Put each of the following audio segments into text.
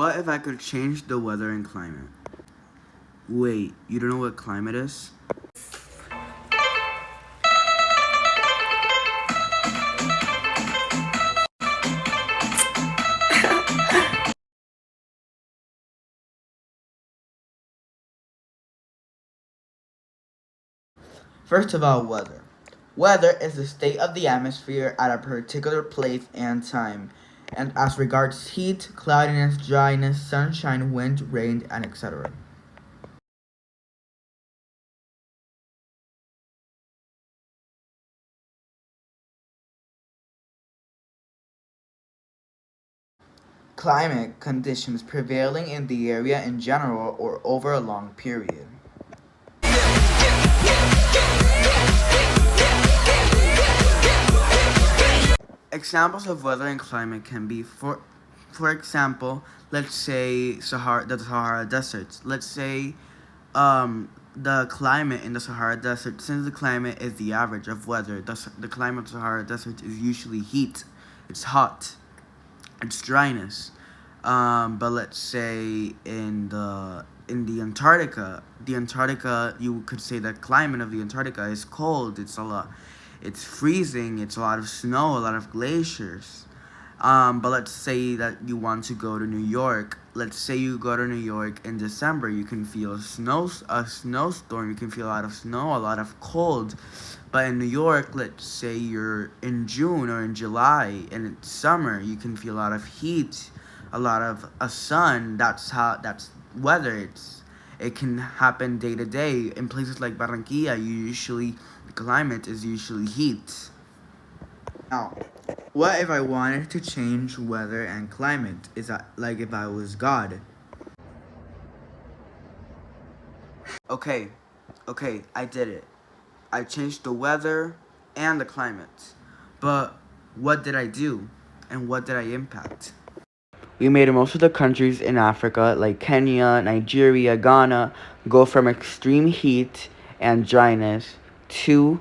What if I could change the weather and climate? Wait, you don't know what climate is? First of all, weather. Weather is the state of the atmosphere at a particular place and time, and as regards heat, cloudiness, dryness, sunshine, wind, rain, and etc. Climate conditions prevailing in the area in general or over a long period. Examples of weather and climate can be, for example, let's say the Sahara Desert. Let's say the climate in the Sahara Desert, since the climate is the average of weather, the climate of the Sahara Desert is usually heat. It's hot. It's dryness. But let's say in the Antarctica, you could say the climate of the Antarctica is cold. It's freezing. It's a lot of snow, a lot of glaciers. But let's say that you want to go to New York. Let's say you go to New York in December. You can feel a snowstorm. You can feel a lot of snow, a lot of cold. But in New York, let's say you're in June or in July and it's summer. You can feel a lot of heat, a lot of sun. That's weather. It can happen day to day. In places like Barranquilla, the climate is usually heat. Now, what if I wanted to change weather and climate? Is that like if I was God? Okay, I did it. I changed the weather and the climate. But what did I do? And what did I impact? We made most of the countries in Africa, like Kenya, Nigeria, Ghana, go from extreme heat and dryness to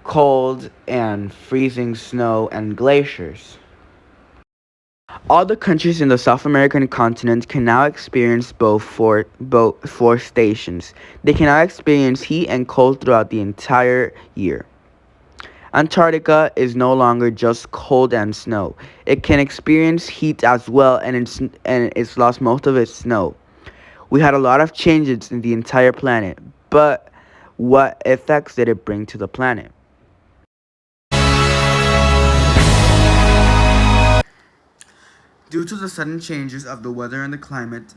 cold and freezing snow and glaciers. All the countries in the South American continent can now experience both four stations. They can now experience heat and cold throughout the entire year. Antarctica is no longer just cold and snow. It can experience heat as well, and it's lost most of its snow. We had a lot of changes in the entire planet, but what effects did it bring to the planet? Due to the sudden changes of the weather and the climate,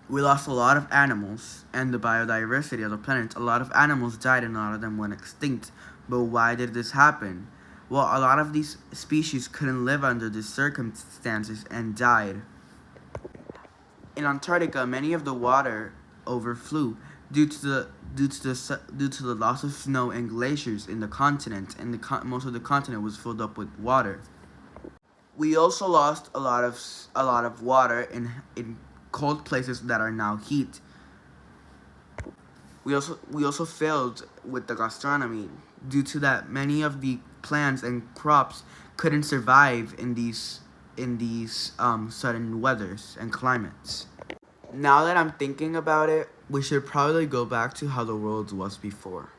we lost a lot of animals and the biodiversity of the planet. A lot of animals died and a lot of them went extinct. But why did this happen? Well, a lot of these species couldn't live under these circumstances and died. In Antarctica, many of the water overflew due to the loss of snow and glaciers in the continent, and most of the continent was filled up with water. We also lost a lot of water in cold places that are now heat. We also failed with the gastronomy due to that many of the plants and crops couldn't survive in these sudden weathers and climates. Now that I'm thinking about it, we should probably go back to how the world was before.